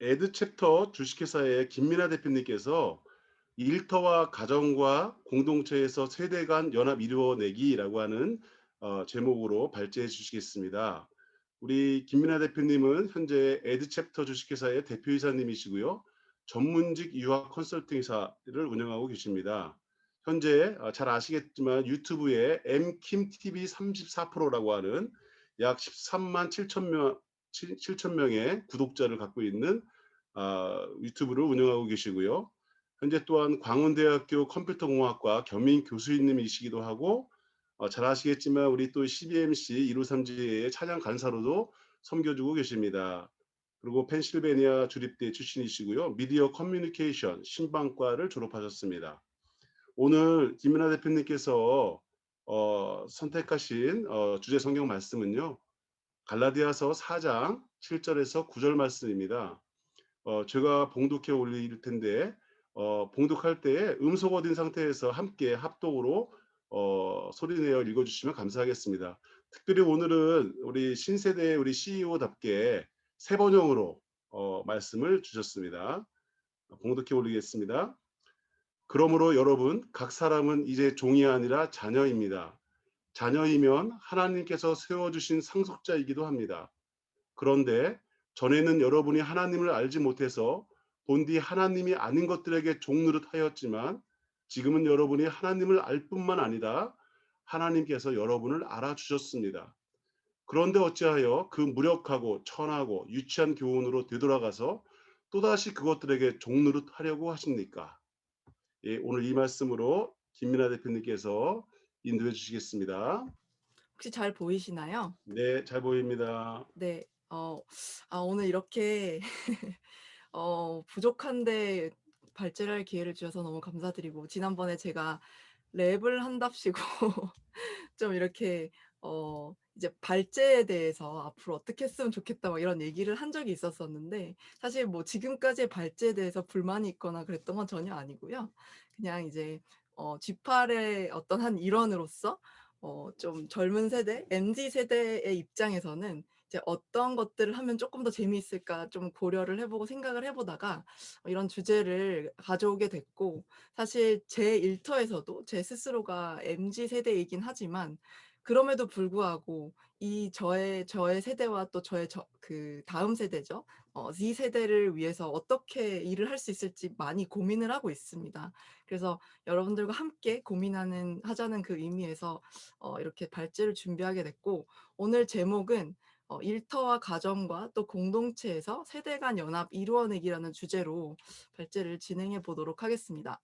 에드챕터 주식회사의 김민아 대표님께서 일터와 가정과 공동체에서 세대 간 연합 이루어내기라고 하는 제목으로 발제해 주시겠습니다. 우리 김민아 대표님은 현재 에드챕터 주식회사의 대표이사님이시고요. 전문직 유학 컨설팅사를 운영하고 계십니다. 현재 잘 아시겠지만 유튜브에 엠킴TV 34%라고 하는 약 13만 7천 명의 구독자를 갖고 있는 유튜브를 운영하고 계시고요. 현재 또한 광운대학교 컴퓨터공학과 겸임 교수님이시기도 하고 잘 아시겠지만 우리 또 CBMC 1537의 차장 간사로도 섬겨주고 계십니다. 그리고 펜실베니아 주립대 출신이시고요. 미디어 커뮤니케이션 신방과를 졸업하셨습니다. 오늘 김민아 대표님께서 선택하신 주제 성경 말씀은요. 갈라디아서 4장 7절에서 9절 말씀입니다. 제가 봉독해 올릴 텐데 봉독할 때 음속 어딘 상태에서 함께 합독으로 소리내어 읽어주시면 감사하겠습니다. 특별히 오늘은 우리 신세대의 우리 CEO답게 세 번역으로 말씀을 주셨습니다. 봉독해 올리겠습니다. 그러므로 여러분 각 사람은 이제 종이 아니라 자녀입니다. 자녀이면 하나님께서 세워주신 상속자이기도 합니다. 그런데 전에는 여러분이 하나님을 알지 못해서 본디 하나님이 아닌 것들에게 종노릇하였지만 지금은 여러분이 하나님을 알 뿐만 아니라 하나님께서 여러분을 알아주셨습니다. 그런데 어찌하여 그 무력하고 천하고 유치한 교훈으로 되돌아가서 또다시 그것들에게 종노릇하려고 하십니까? 예, 오늘 이 말씀으로 김민아 대표님께서 인도해 주시겠습니다. 혹시 잘 보이시나요? 네, 잘 보입니다. 네. 오늘 이렇게 부족한데 발제를 할 기회를 주셔서 너무 감사드리고, 지난번에 제가 랩을 한답시고 좀 이렇게 이제 발제에 대해서 "앞으로 어떻게 했으면 좋겠다." 막 이런 얘기를 한 적이 있었었는데, 사실 뭐 지금까지의 발제에 대해서 불만이 있거나 그랬던 건 전혀 아니고요. 그냥 이제 G8의 어떤 한 일원으로서 좀 젊은 세대, MZ 세대의 입장에서는 이제 '어떤 것들을 하면 쪼끔 더 재미있을까?' 좀 고려를 해 보고 생각을 해 보다가 이런 주제를 가져오게 됐고, 사실 제 일터에서도 제 스스로가 MZ 세대이긴 하지만 그럼에도 불구하고 이 저의 세대와 또 저의 다음 세대죠. Z 세대를 위해서 어떻게 일을 할 수 있을지 많이 고민을 하고 있습니다. 그래서 여러분들과 함께 하자는 그 의미에서 이렇게 발제를 준비하게 됐고, 오늘 제목은 일터와 가정과 또 공동체에서 세대 간 연합 이루어내기라는 주제로 발제를 진행해 보도록 하겠습니다.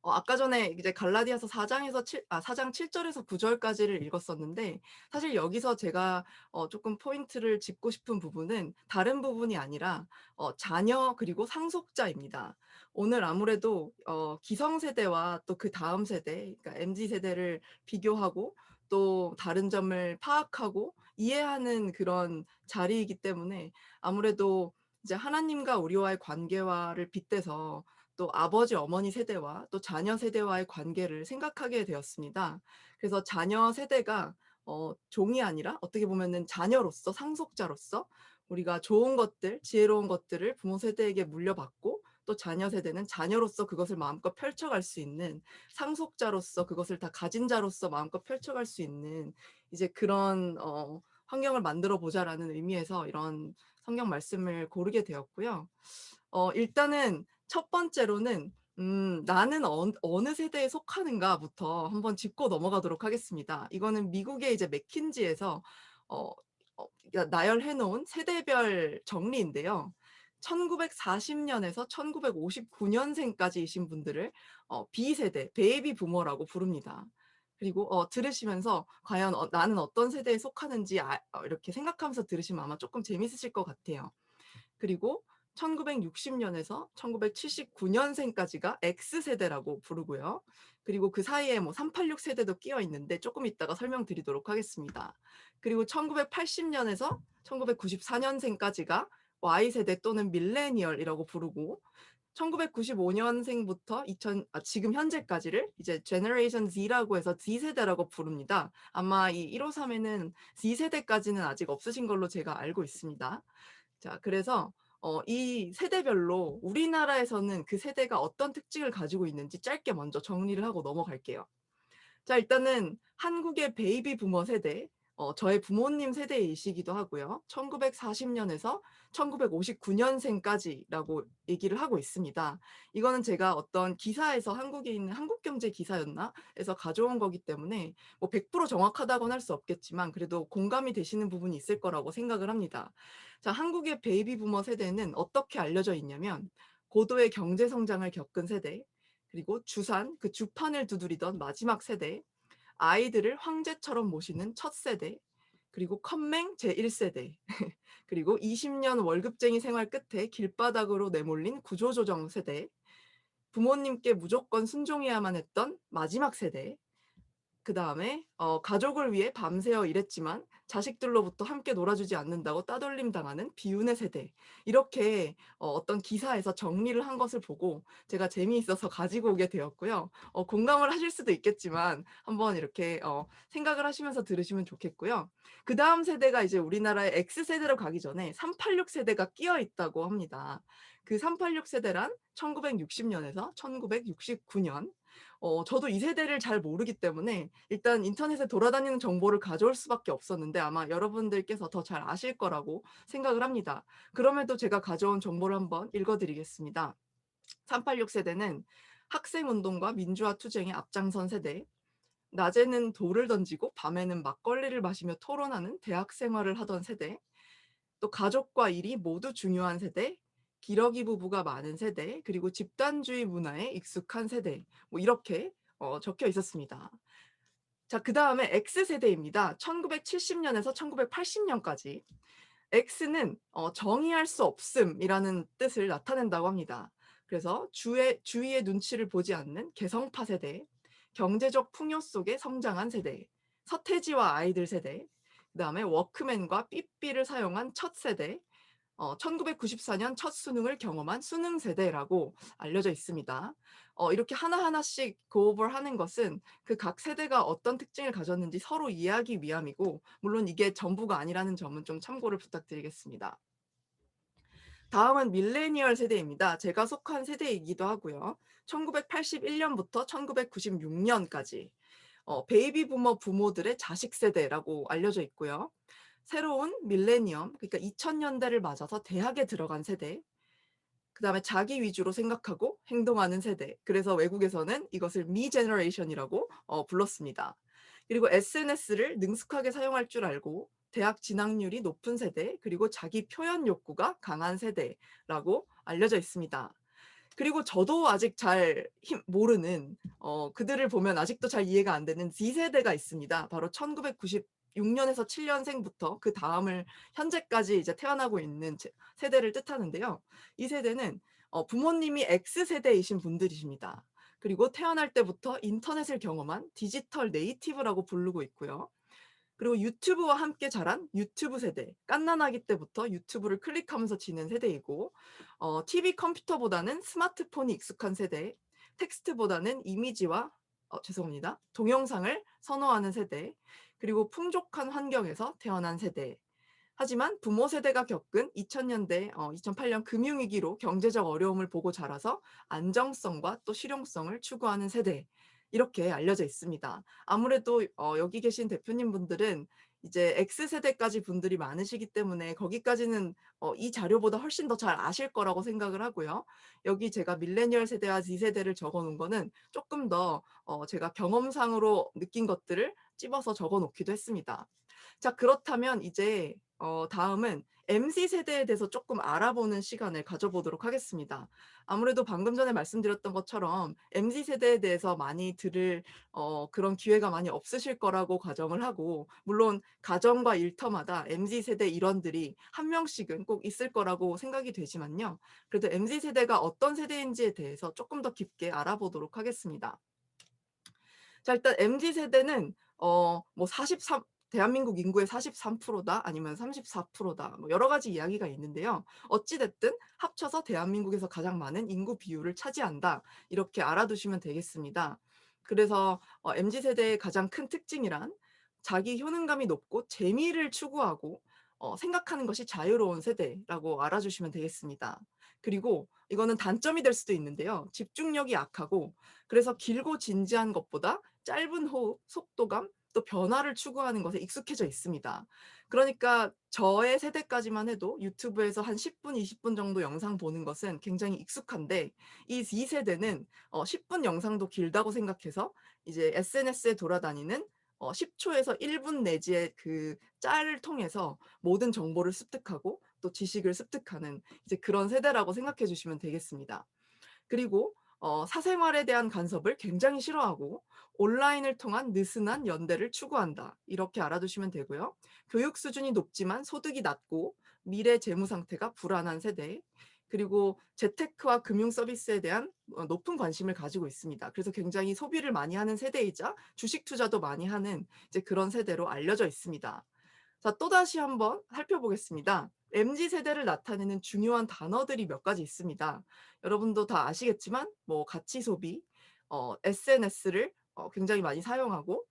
아까 전에 이제 갈라디아서 4장 7 절에서 9 절까지를 읽었었는데, 사실 여기서 제가 쪼끔 포인트를 짚고 싶은 부분은 다른 부분이 아니라 자녀 그리고 상속자입니다. 오늘 아무래도 기성세대와 또 그다음 세대, 그러니까 MZ 세대를 비교하고 또 다른 점을 파악하고 이해하는 그런 자리이기 때문에, 아무래도 이제 하나님과 우리와의 관계와를 빗대서 또 아버지, 어머니 세대와 또 자녀 세대와의 관계를 생각하게 되었습니다. 그래서 자녀 세대가 종이 아니라 어떻게 보면은 자녀로서, 상속자로서 우리가 좋은 것들, 지혜로운 것들을 부모 세대에게 물려받고, 또 자녀 세대는 자녀로서 그것을 마음껏 펼쳐갈 수 있는, 상속자로서 그것을 다 가진 자로서 마음껏 펼쳐갈 수 있는 이제 그런 환경을 만들어 보자라는 의미에서 이런 성경 말씀을 고르게 되었고요. 일단은 첫 번째로는 '나는 어느 세대에 속하는가.'부터 한번 짚고 넘어가도록 하겠습니다. 이거는 미국의 이제 맥킨지에서 어 그러니까 나열해 놓은 세대별 정리인데요. 1940 년에서 1959 년생까지이신 분들을 B세대, 베이비 부머라고 부릅니다. 그리고 들으시면서 과연 나는 어떤 세대에 속하는지 이렇게 생각하면서 들으시면 아마 쪼끔 재밌으실 것 같아요. 그리고 1960 년에서 1979 년생까지가 X세대라고 부르고요. 그리고 그 사이에 뭐 386 세대도 끼어 있는데 쪼끔 이따가 설명드리도록 하겠습니다. 그리고 1980 년에서 1994 년생까지가 Y세대 또는 밀레니얼이라고 부르고, 1995 년생부터 지금 현재까지를 이제 제너레이션 Z라고 해서 Z세대라고 부릅니다. 아마 이 153 에는 Z세대까지는 아직 없으신 걸로 제가 알고 있습니다. 자, 그래서 이 세대별로 우리나라에서는 그 세대가 어떤 특징을 가지고 있는지 짧게 먼저 정리를 하고 넘어갈게요. 자, 일단은 한국의 베이비 부머 세대, 저의 부모님 세대이시기도 하고요. 1940 년에서 1959 년생까지라고 얘기를 하고 있습니다. 이거는 제가 어떤 기사에서 한국에 있는 한국경제 기사였나? 에서 가져온 거기 때문에 뭐 100% 정확하다고는 할 수 없겠지만 그래도 공감이 되시는 부분이 있을 거라고 생각을 합니다. 자, 한국의 베이비 부머 세대는 어떻게 알려져 있냐면 고도의 경제 성장을 겪은 세대, 그리고 주산, 그 주판을 두드리던 마지막 세대, 아이들을 황제처럼 모시는 첫 세대, 그리고 컴맹 제1세대, 그리고 20년 월급쟁이 생활 끝에 길바닥으로 내몰린 구조조정 세대, 부모님께 무조건 순종해야만 했던 마지막 세대, 그다음에 가족을 위해 밤새워 일했지만 자식들로부터 함께 놀아주지 않는다고 따돌림 당하는 비운의 세대. 이렇게 어떤 기사에서 정리를 한 것을 보고 제가 재미있어서 가지고 오게 되었고요. 공감을 하실 수도 있겠지만 한번 이렇게 생각을 하시면서 들으시면 좋겠고요. 그다음 세대가 이제 우리나라의 X세대로 가기 전에 386 세대가 끼어 있다고 합니다. 그 386 세대란 1960 년에서 1969 년. 저도 이 세대를 잘 모르기 때문에 일단 인터넷에 돌아다니는 정보를 가져올 수밖에 없었는데 아마 여러분들께서 더 잘 아실 거라고 생각을 합니다. 그럼에도 제가 가져온 정보를 한번 읽어 드리겠습니다. 386 세대는 학생 운동과 민주화 투쟁에 앞장선 세대, 낮에는 돌을 던지고 밤에는 막걸리를 마시며 토론하는 대학 생활을 하던 세대, 또 가족과 일이 모두 중요한 세대, 기러기 부부가 많은 세대, 그리고 집단주의 문화에 익숙한 세대, 뭐 이렇게 적혀 있었습니다. 자, 그다음에 X세대입니다. 1970 년에서 1980 년까지. X는 정의할 수 없음이라는 뜻을 나타낸다고 합니다. 그래서 주위의 눈치를 보지 않는 개성파 세대, 경제적 풍요 속에 성장한 세대, 서태지와 아이들 세대, 그다음에 워크맨과 삐삐를 사용한 첫 세대, 1994년 첫 수능을 경험한 수능 세대라고 알려져 있습니다. 이렇게 하나하나씩 go 하는 것은 그 각 세대가 어떤 특징을 가졌는지 서로 이해하기 위함이고 물론 이게 전부가 아니라는 점은 좀 참고를 부탁드리겠습니다. 다음은 밀레니얼 세대입니다. 제가 속한 세대이기도 하고요. 1981 년부터 1996 년까지 베이비 부머 부모들의 자식 세대라고 알려져 있고요. 새로운 밀레니엄, 그러니까 2000 년대를 맞아서 대학에 들어간 세대, 그다음에 자기 위주로 생각하고 행동하는 세대. 그래서 외국에서는 이것을 미 제너레이션이라고 불렀습니다. 그리고 SNS를 능숙하게 사용할 줄 알고 대학 진학률이 높은 세대, 그리고 자기 표현 욕구가 강한 세대라고 알려져 있습니다. 그리고 저도 아직 잘 모르는 그들을 보면 아직도 잘 이해가 안 되는 Z세대가 있습니다. 바로 1996 년에서 7 년생부터 그다음을 현재까지 이제 태어나고 있는 세대를 뜻하는데요. 이 세대는 부모님이 X세대이신 분들이십니다. 그리고 태어날 때부터 인터넷을 경험한 디지털 네이티브라고 부르고 있고요. 그리고 유튜브와 함께 자란 유튜브 세대, 갓난아기 때부터 유튜브를 클릭하면서 지낸 세대이고 TV 컴퓨터보다는 스마트폰이 익숙한 세대, 텍스트보다는 이미지와 죄송합니다. 동영상을 선호하는 세대, 그리고 풍족한 환경에서 태어난 세대. 하지만 부모 세대가 겪은 2000년대, 2008년 금융위기로 경제적 어려움을 보고 자라서 안정성과 또 실용성을 추구하는 세대. 이렇게 알려져 있습니다. 아무래도 여기 계신 대표님 분들은 이제 X세대까지 분들이 많으시기 때문에 거기까지는 이 자료보다 훨씬 더 잘 아실 거라고 생각을 하고요. 여기 제가 밀레니얼 세대와 Z세대를 적어 놓은 거는 조금 더 제가 경험상으로 느낀 것들을 찝어서 적어 놓기도 했습니다. 자, 그렇다면 이제 다음은 MZ세대에 대해서 조금 알아보는 시간을 가져보도록 하겠습니다. 아무래도 방금 전에 말씀드렸던 것처럼 MZ세대에 대해서 많이 들을 그런 기회가 많이 없으실 거라고 가정을 하고 물론 가정과 일터마다 MZ세대 일원들이 한 명씩은 꼭 있을 거라고 생각이 되지만요. 그래도 MZ세대가 어떤 세대인지에 대해서 조금 더 깊게 알아보도록 하겠습니다. 자, 일단 MZ세대는 뭐 43 대한민국 인구의 43%다 아니면 34%다 뭐 여러 가지 이야기가 있는데요. 어찌 됐든 합쳐서 대한민국에서 가장 많은 인구 비율을 차지한다. 이렇게 알아두시면 되겠습니다. 그래서 MZ세대의 가장 큰 특징이란 자기 효능감이 높고 재미를 추구하고 생각하는 것이 자유로운 세대라고 알아주시면 되겠습니다. 그리고 이거는 단점이 될 수도 있는데요. 집중력이 약하고 그래서 길고 진지한 것보다 짧은 호흡, 속도감, 또 변화를 추구하는 것에 익숙해져 있습니다. 그러니까 저의 세대까지만 해도 유튜브에서 한 10분, 20분 정도 영상 보는 것은 굉장히 익숙한데 이 세대는 10분 영상도 길다고 생각해서 이제 SNS에 돌아다니는 10초에서 1분 내지의 그 짤을 통해서 모든 정보를 습득하고 또 지식을 습득하는 이제 그런 세대라고 생각해 주시면 되겠습니다. 그리고 사생활에 대한 간섭을 굉장히 싫어하고 온라인을 통한 느슨한 연대를 추구한다. 이렇게 알아두시면 되고요. 교육 수준이 높지만 소득이 낮고 미래 재무 상태가 불안한 세대. 그리고 재테크와 금융 서비스에 대한 높은 관심을 가지고 있습니다. 그래서 굉장히 소비를 많이 하는 세대이자 주식 투자도 많이 하는 이제 그런 세대로 알려져 있습니다. 자, 또다시 한번 살펴보겠습니다. MZ 세대를 나타내는 중요한 단어들이 몇 가지 있습니다. 여러분도 다 아시겠지만 뭐 가치 소비, SNS를 굉장히 많이 사용하고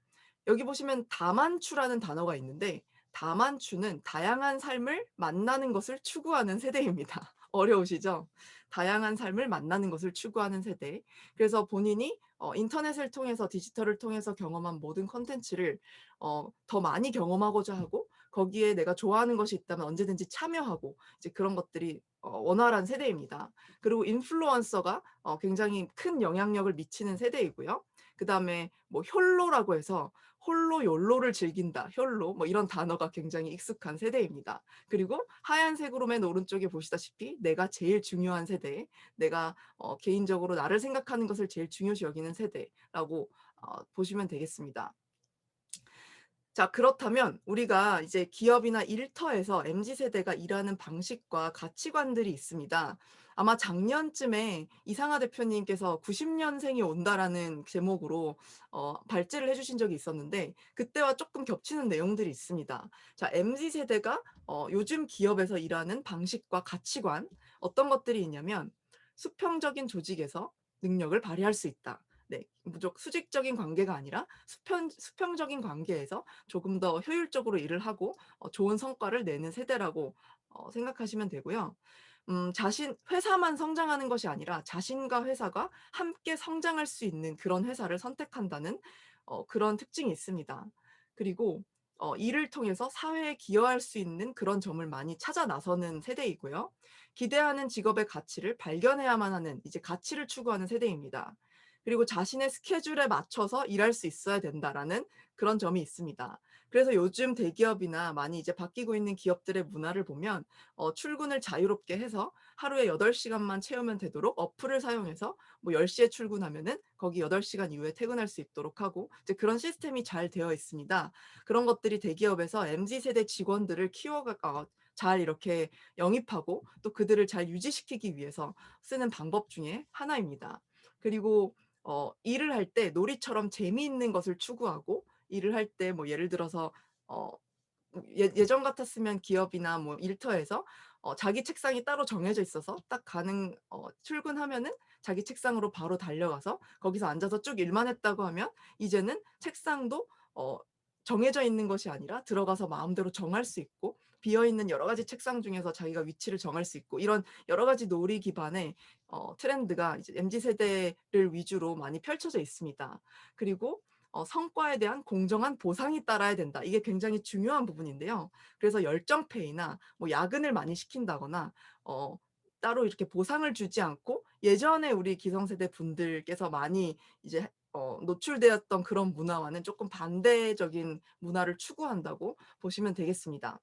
여기 보시면 다만추라는 단어가 있는데 다만추는 다양한 삶을 만나는 것을 추구하는 세대입니다. 어려우시죠? 다양한 삶을 만나는 것을 추구하는 세대. 그래서 본인이 인터넷을 통해서 디지털을 통해서 경험한 모든 콘텐츠를 더 많이 경험하고자 하고 거기에 내가 좋아하는 것이 있다면 언제든지 참여하고 이제 그런 것들이 원활한 세대입니다. 그리고 인플루언서가 굉장히 큰 영향력을 미치는 세대이고요. 그다음에 뭐 욜로라고 해서 홀로 욜로를 즐긴다. 욜로 뭐 이런 단어가 굉장히 익숙한 세대입니다. 그리고 하얀색으로 맨 오른쪽에 보시다시피 내가 제일 중요한 세대, 내가 개인적으로 나를 생각하는 것을 제일 중요시 여기는 세대라고 보시면 되겠습니다. 자, 그렇다면 우리가 이제 기업이나 일터에서 MZ 세대가 일하는 방식과 가치관들이 있습니다. 아마 작년쯤에 이상하 대표님께서 90년생이 온다라는 제목으로 발제를 해주신 적이 있었는데 그때와 조금 겹치는 내용들이 있습니다. 자, MZ 세대가 요즘 기업에서 일하는 방식과 가치관 어떤 것들이 있냐면 수평적인 조직에서 능력을 발휘할 수 있다. 네, 무조건 수직적인 관계가 아니라 수평적인 관계에서 조금 더 효율적으로 일을 하고 좋은 성과를 내는 세대라고 생각하시면 되고요. 회사만 성장하는 것이 아니라 자신과 회사가 함께 성장할 수 있는 그런 회사를 선택한다는 그런 특징이 있습니다. 그리고 일을 통해서 사회에 기여할 수 있는 그런 점을 많이 찾아 나서는 세대이고요. 기대하는 직업의 가치를 발견해야만 하는 이제 가치를 추구하는 세대입니다. 그리고 자신의 스케줄에 맞춰서 일할 수 있어야 된다라는 그런 점이 있습니다. 그래서 요즘 대기업이나 많이 이제 바뀌고 있는 기업들의 문화를 보면 출근을 자유롭게 해서 하루에 8시간만 채우면 되도록 어플을 사용해서 뭐 10시에 출근하면은 거기 8시간 이후에 퇴근할 수 있도록 하고 이제 그런 시스템이 잘 되어 있습니다. 그런 것들이 대기업에서 MZ 세대 직원들을 잘 이렇게 영입하고 또 그들을 잘 유지시키기 위해서 쓰는 방법 중에 하나입니다. 그리고 일을 할 때 놀이처럼 재미있는 것을 추구하고 일을 할 때 뭐 예를 들어서 어 예전 같았으면 기업이나 뭐 일터에서 자기 책상이 따로 정해져 있어서 딱 가는 출근하면은 자기 책상으로 바로 달려가서 거기서 앉아서 쭉 일만 했다고 하면 이제는 책상도 정해져 있는 것이 아니라 들어가서 마음대로 정할 수 있고 비어 있는 여러 가지 책상 중에서 자기가 위치를 정할 수 있고 이런 여러 가지 놀이 기반의 트렌드가 이제 MZ 세대를 위주로 많이 펼쳐져 있습니다. 그리고 성과에 대한 공정한 보상이 따라야 된다. 이게 굉장히 중요한 부분인데요. 그래서 열정페이나 뭐 야근을 많이 시킨다거나 따로 이렇게 보상을 주지 않고 예전에 우리 기성세대 분들께서 많이 이제 노출되었던 그런 문화와는 조금 반대적인 문화를 추구한다고 보시면 되겠습니다.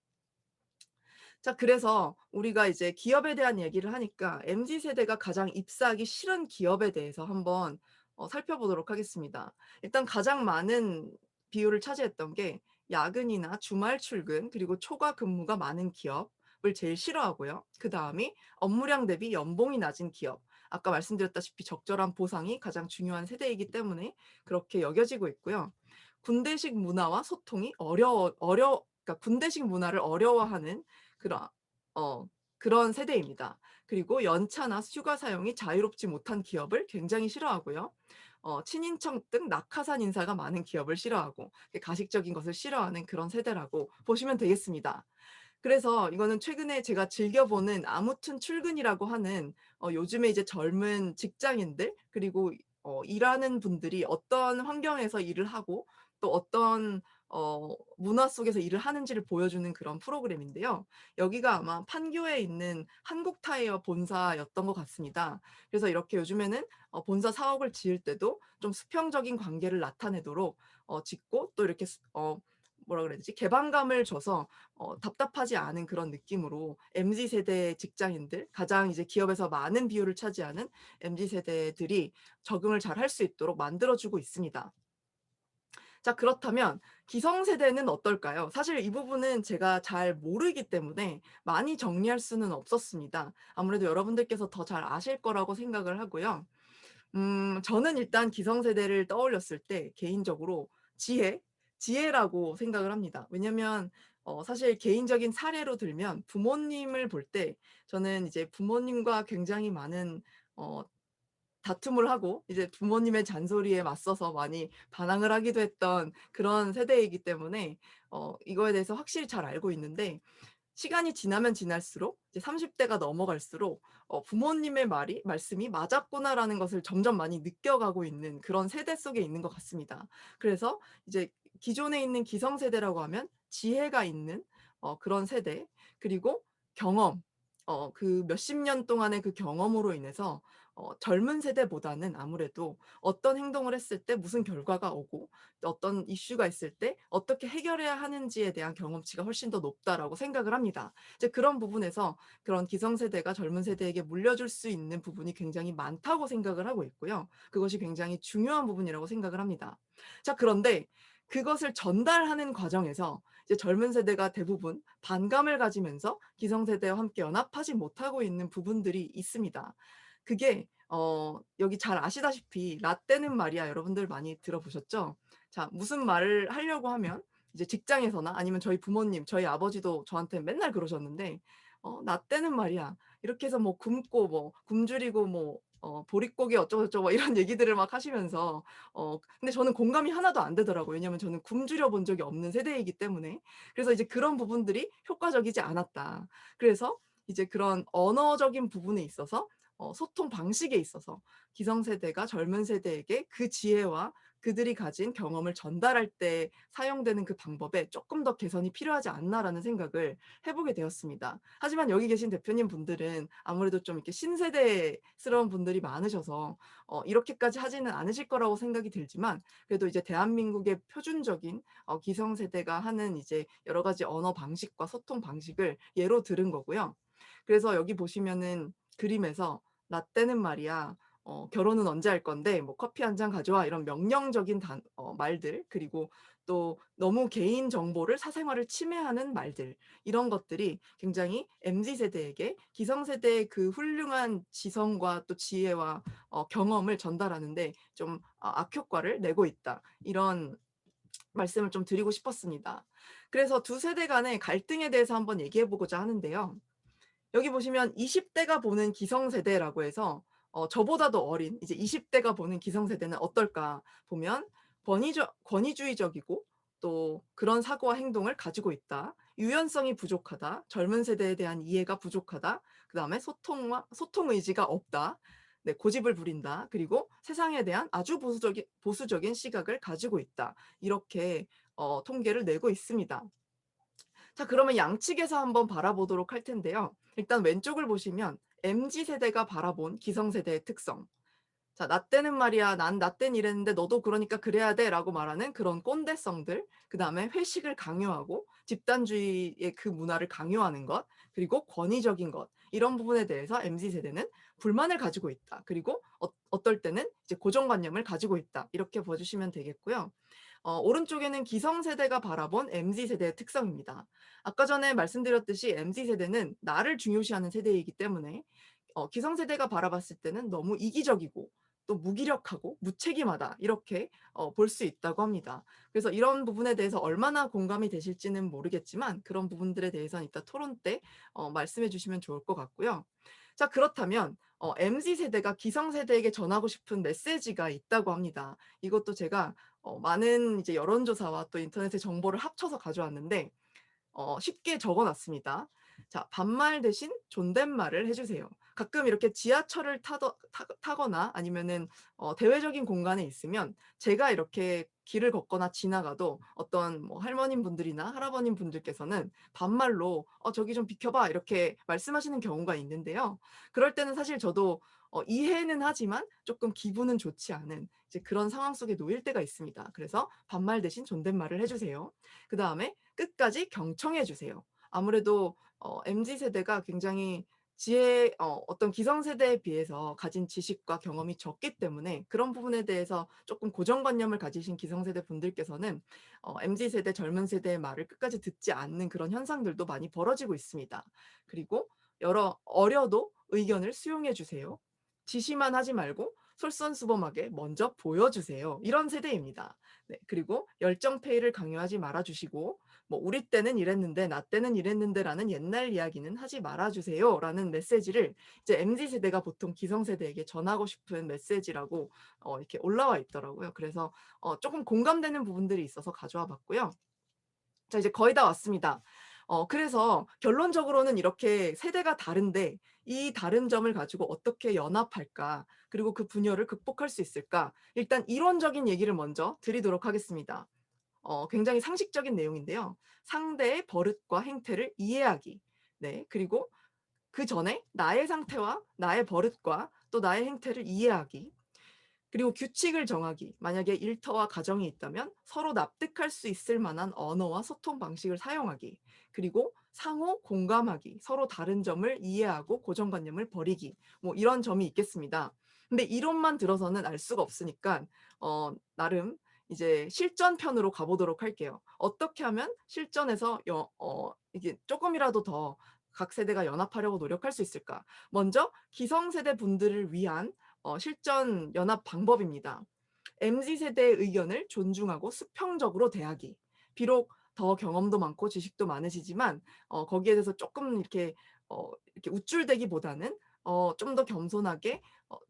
자, 그래서 우리가 이제 기업에 대한 얘기를 하니까 MZ 세대가 가장 입사하기 싫은 기업에 대해서 한번 살펴보도록 하겠습니다. 일단 가장 많은 비율을 차지했던 게 야근이나 주말 출근 그리고 초과 근무가 많은 기업을 제일 싫어하고요. 그다음이 업무량 대비 연봉이 낮은 기업. 아까 말씀드렸다시피 적절한 보상이 가장 중요한 세대이기 때문에 그렇게 여겨지고 있고요. 군대식 문화와 소통이 그러니까 군대식 문화를 어려워하는 그런 그런 세대입니다. 그리고 연차나 휴가 사용이 자유롭지 못한 기업을 굉장히 싫어하고요. 친인척 등 낙하산 인사가 많은 기업을 싫어하고 가식적인 것을 싫어하는 그런 세대라고 보시면 되겠습니다. 그래서 이거는 최근에 제가 즐겨보는 아무튼 출근이라고 하는 요즘에 이제 젊은 직장인들 그리고 일하는 분들이 어떤 환경에서 일을 하고 또 어떤 문화 속에서 일을 하는지를 보여주는 그런 프로그램인데요. 여기가 아마 판교에 있는 한국타이어 본사였던 것 같습니다. 그래서 이렇게 요즘에는 본사 사옥을 지을 때도 좀 수평적인 관계를 나타내도록 짓고 또 이렇게 뭐라 그래야 되지? 개방감을 줘서 답답하지 않은 그런 느낌으로 MZ 세대 직장인들, 가장 이제 기업에서 많은 비율을 차지하는 MZ 세대들이 적응을 잘 할 수 있도록 만들어 주고 있습니다. 자, 그렇다면 기성세대는 어떨까요? 사실 이 부분은 제가 잘 모르기 때문에 많이 정리할 수는 없었습니다. 아무래도 여러분들께서 더 잘 아실 거라고 생각을 하고요. 저는 일단 기성세대를 떠올렸을 때 개인적으로 지혜, 지혜라고 생각을 합니다. 왜냐면 사실 개인적인 사례로 들면 부모님을 볼 때 저는 이제 부모님과 굉장히 많은 어 다툼을 하고 이제 부모님의 잔소리에 맞서서 많이 반항을 하기도 했던 그런 세대이기 때문에 이거에 대해서 확실히 잘 알고 있는데 시간이 지나면 지날수록 이제 30 대가 넘어갈수록 부모님의 말씀이 맞았구나라는 것을 점점 많이 느껴가고 있는 그런 세대 속에 있는 것 같습니다. 그래서 이제 기존에 있는 기성세대라고 하면 지혜가 있는 그런 세대 그리고 경험 그 몇십 년 동안의 그 경험으로 인해서 젊은 세대보다는 아무래도 어떤 행동을 했을 때 무슨 결과가 오고 어떤 이슈가 있을 때 어떻게 해결해야 하는지에 대한 경험치가 훨씬 더 높다라고 생각을 합니다. 이제 그런 부분에서 그런 기성세대가 젊은 세대에게 물려줄 수 있는 부분이 굉장히 많다고 생각을 하고 있고요. 그것이 굉장히 중요한 부분이라고 생각을 합니다. 자, 그런데 그것을 전달하는 과정에서 이제 젊은 세대가 대부분 반감을 가지면서 기성세대와 함께 연합하지 못하고 있는 부분들이 있습니다. 그게 여기 잘 아시다시피 라떼는 말이야 여러분들 많이 들어보셨죠? 자, 무슨 말을 하려고 하면 이제 직장에서나 아니면 저희 부모님, 저희 아버지도 저한테 맨날 그러셨는데 "나 때는 말이야." 이렇게 해서 뭐 굶고 뭐 굶주리고 뭐 보릿고개 어쩌고저쩌고 막 이런 얘기들을 막 하시면서 근데 저는 공감이 하나도 안 되더라고요. 왜냐하면 저는 굶주려 본 적이 없는 세대이기 때문에. 그래서 이제 그런 부분들이 효과적이지 않았다. 그래서 이제 그런 언어적인 부분에 있어서 소통 방식에 있어서 기성세대가 젊은 세대에게 그 지혜와 그들이 가진 경험을 전달할 때 사용되는 그 방법에 조금 더 개선이 필요하지 않나라는 생각을 해 보게 되었습니다. 하지만 여기 계신 대표님 분들은 아무래도 좀 이렇게 신세대스러운 분들이 많으셔서 이렇게까지 하지는 않으실 거라고 생각이 들지만 그래도 이제 대한민국의 표준적인 기성세대가 하는 이제 여러 가지 언어 방식과 소통 방식을 예로 들은 거고요. 그래서 여기 보시면은 그림에서 "나 때는 말이야 결혼은 언제 할 건데 뭐 커피 한 잔 가져와." 이런 명령적인 말들 그리고 또 너무 개인 정보를 사생활을 침해하는 말들 이런 것들이 굉장히 MZ 세대에게 기성세대의 그 훌륭한 지성과 또 지혜와 경험을 전달하는 데 좀 악효과를 내고 있다. 이런 말씀을 좀 드리고 싶었습니다. 그래서 두 세대 간의 갈등에 대해서 한번 얘기해 보고자 하는데요. 여기 보시면 20 대가 보는 기성세대라고 해서 저보다도 어린 이제 20 대가 보는 기성세대는 어떨까 보면 권위주의적이고 또 그런 사고와 행동을 가지고 있다. 유연성이 부족하다. 젊은 세대에 대한 이해가 부족하다. 그다음에 소통 의지가 없다. 네, 고집을 부린다. 그리고 세상에 대한 아주 보수적인 시각을 가지고 있다. 이렇게 통계를 내고 있습니다. 자, 그러면 양측에서 한번 바라보도록 할 텐데요. 일단 왼쪽을 보시면 MZ 세대가 바라본 기성세대의 특성. 자, "나 때는 말이야. 난 나 땐 이랬는데 너도 그러니까 그래야 돼."라고 말하는 그런 꼰대성들. 그다음에 회식을 강요하고 집단주의의 그 문화를 강요하는 것, 그리고 권위적인 것. 이런 부분에 대해서 MZ 세대는 불만을 가지고 있다. 그리고 어떨 때는 이제 고정관념을 가지고 있다. 이렇게 봐 주시면 되겠고요. 오른쪽에는 기성세대가 바라본 MZ 세대의 특성입니다. 아까 전에 말씀드렸듯이 MZ 세대는 나를 중요시하는 세대이기 때문에 기성세대가 바라봤을 때는 너무 이기적이고 또 무기력하고 무책임하다 이렇게 볼 수 있다고 합니다. 그래서 이런 부분에 대해서 얼마나 공감이 되실지는 모르겠지만 그런 부분들에 대해서는 이따 토론 때 말씀해 주시면 좋을 것 같고요. 자, 그렇다면 MZ 세대가 기성세대에게 전하고 싶은 메시지가 있다고 합니다. 이것도 제가 많은 이제 여론조사와 또 인터넷의 정보를 합쳐서 가져왔는데 쉽게 적어 놨습니다. 자, 반말 대신 존댓말을 해 주세요. 가끔 이렇게 지하철을 타거나 아니면은 대외적인 공간에 있으면 제가 이렇게 길을 걷거나 지나가도 어떤 뭐 할머님 분들이나 할아버님 분들께서는 반말로 저기 좀 비켜 봐." 이렇게 말씀하시는 경우가 있는데요. 그럴 때는 사실 저도 이해는 하지만 쪼끔 기분은 좋지 않은 이제 그런 상황 속에 놓일 때가 있습니다. 그래서 반말 대신 존댓말을 해 주세요. 그다음에 끝까지 경청해 주세요. 아무래도 MZ 세대가 굉장히 어떤 기성세대에 비해서 가진 지식과 경험이 적기 때문에 그런 부분에 대해서 쪼끔 고정관념을 가지신 기성세대 분들께서는 MZ 세대, 젊은 세대의 말을 끝까지 듣지 않는 그런 현상들도 많이 벌어지고 있습니다. 그리고 어려도 의견을 수용해 주세요. 지시만 하지 말고 솔선수범하게 먼저 보여주세요. 이런 세대입니다. 네. 그리고 열정페이를 강요하지 말아 주시고 뭐 "우리 때는 이랬는데 나 때는 이랬는데."라는 옛날 이야기는 하지 말아 주세요라는 메시지를 이제 MZ 세대가 보통 기성세대에게 전하고 싶은 메시지라고 이렇게 올라와 있더라고요. 그래서 쪼금 공감되는 부분들이 있어서 가져와 봤고요. 자, 이제 거의 다 왔습니다. 그래서 결론적으로는 이렇게 세대가 다른데 이 다른 점을 가지고 어떻게 연합할까? 그리고 그 분열을 극복할 수 있을까? 일단 이론적인 얘기를 먼저 드리도록 하겠습니다. 굉장히 상식적인 내용인데요. 상대의 버릇과 행태를 이해하기. 네. 그리고 그전에 나의 상태와 나의 버릇과 또 나의 행태를 이해하기. 그리고 규칙을 정하기. 만약에 일터와 가정이 있다면 서로 납득할 수 있을 만한 언어와 소통 방식을 사용하기. 그리고 상호 공감하기. 서로 다른 점을 이해하고 고정관념을 버리기. 뭐 이런 점이 있겠습니다. 근데 이론만 들어서는 알 수가 없으니까 나름 이제 실전편으로 가 보도록 할게요. 어떻게 하면 실전에서 이게 쪼끔이라도 더 각 세대가 연합하려고 노력할 수 있을까? 먼저 기성세대 분들을 위한 실전 연합 방법입니다. MZ 세대의 의견을 존중하고 수평적으로 대하기. 비록 더 경험도 많고 지식도 많으시지만 거기에 대해서 쪼끔 이렇게 우쭐대기보다는 좀 더 겸손하게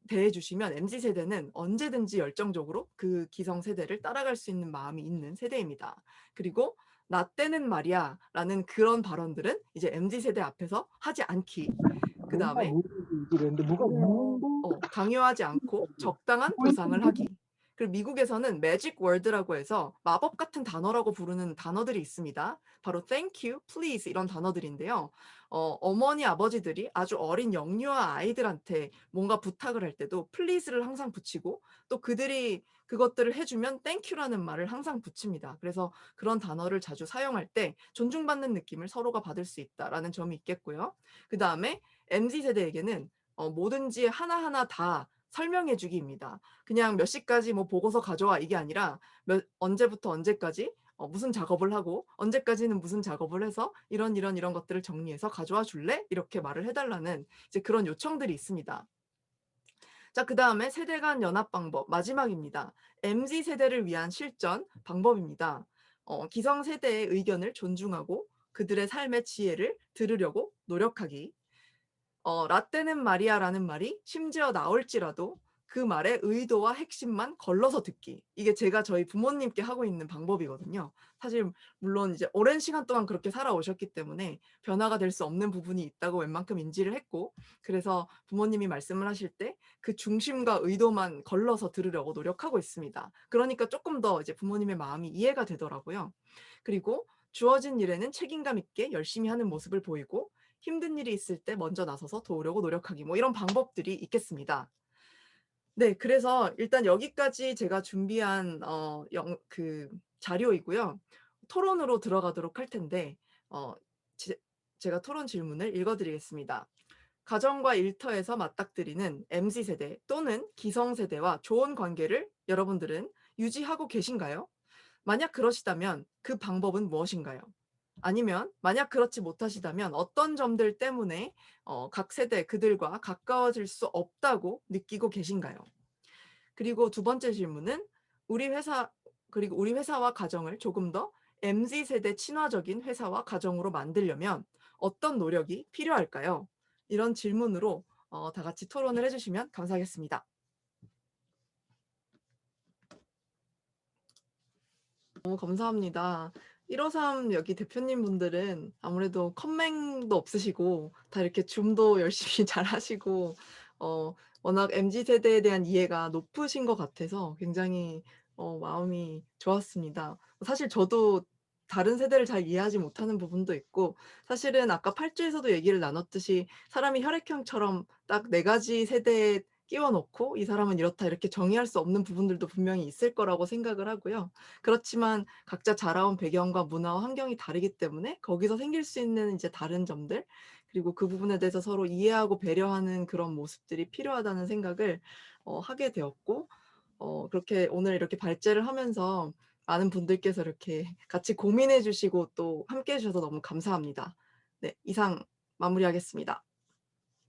대해 주시면 MZ 세대는 언제든지 열정적으로 그 기성 세대를 따라갈 수 있는 마음이 있는 세대입니다. 그리고 "나 때는 말이야."라는 그런 발언들은 이제 MZ 세대 앞에서 하지 않기. 뭔가 그다음에 이랬는데 뭐가 있는데 강요하지 않고 적당한 보상을 하기. 그리고 미국에서는 매직 월드라고 해서 마법 같은 단어라고 부르는 단어들이 있습니다. 바로 thank you, please 이런 단어들인데요. 어머니, 아버지들이 아주 어린 영유아 아이들한테 뭔가 부탁을 할 때도 please를 항상 붙이고 또 그들이 그것들을 해 주면 thank you라는 말을 항상 붙입니다. 그래서 그런 단어를 자주 사용할 때 존중받는 느낌을 서로가 받을 수 있다라는 점이 있겠고요. 그다음에 MZ 세대에게는 뭐든지 하나하나 다 설명해 주기입니다. 그냥 "몇 시까지 뭐 보고서 가져와." 이게 아니라 언제부터 언제까지 무슨 작업을 하고 언제까지는 무슨 작업을 해서 이런 것들을 정리해서 가져와 줄래?" 이렇게 말을 해 달라는 이제 그런 요청들이 있습니다. 자, 그다음에 세대 간 연합 방법 마지막입니다. MZ 세대를 위한 실전 방법입니다. 기성 세대의 의견을 존중하고 그들의 삶의 지혜를 들으려고 노력하기. 라떼는 말이야라는 말이 심지어 나올지라도 그 말의 의도와 핵심만 걸러서 듣기. 이게 제가 저희 부모님께 하고 있는 방법이거든요. 사실 물론 이제 오랜 시간 동안 그렇게 살아오셨기 때문에 변화가 될 수 없는 부분이 있다고 웬만큼 인지를 했고 그래서 부모님이 말씀을 하실 때 그 중심과 의도만 걸러서 들으려고 노력하고 있습니다. 그러니까 쪼끔 더 이제 부모님의 마음이 이해가 되더라고요. 그리고 주어진 일에는 책임감 있게 열심히 하는 모습을 보이고 힘든 일이 있을 때 먼저 나서서 도우려고 노력하기 뭐 이런 방법들이 있겠습니다. 네. 그래서 일단 여기까지 제가 준비한 자료이고요. 토론으로 들어가도록 할 텐데 어 제 제가 토론 질문을 읽어 드리겠습니다. 가정과 일터에서 맞닥뜨리는 MZ 세대 또는 기성 세대와 좋은 관계를 여러분들은 유지하고 계신가요? 만약 그러시다면 그 방법은 무엇인가요? 아니면 만약 그렇지 못하시다면 어떤 점들 때문에 각 세대 그들과 가까워질 수 없다고 느끼고 계신가요? 그리고 두 번째 질문은 우리 회사 우리 회사와 가정을 조금 더 MZ 세대 친화적인 회사와 가정으로 만들려면 어떤 노력이 필요할까요? 이런 질문으로 다 같이 토론을 해 주시면 감사하겠습니다. 감사합니다. 153 여기 대표님 분들은 아무래도 컴맹도 없으시고 다 이렇게 줌도 열심히 잘하시고 워낙 MZ 세대에 대한 이해가 높으신 것 같아서 굉장히 마음이 좋았습니다. 사실 저도 다른 세대를 잘 이해하지 못하는 부분도 있고 사실은 아까 8 주에서도 얘기를 나눴듯이 사람이 혈액형처럼 딱 4 가지 세대에 끼워 넣고 '이 사람은 이렇다.' 이렇게 정의할 수 없는 부분들도 분명히 있을 거라고 생각을 하고요. 그렇지만 각자 자라온 배경과 문화와 환경이 다르기 때문에 거기서 생길 수 있는 이제 다른 점들 그리고 그 부분에 대해서 서로 이해하고 배려하는 그런 모습들이 필요하다는 생각을 하게 되었고 그렇게 오늘 이렇게 발제를 하면서 많은 분들께서 이렇게 같이 고민해 주시고 또 함께 해 주셔서 너무 감사합니다. 네. 이상 마무리하겠습니다.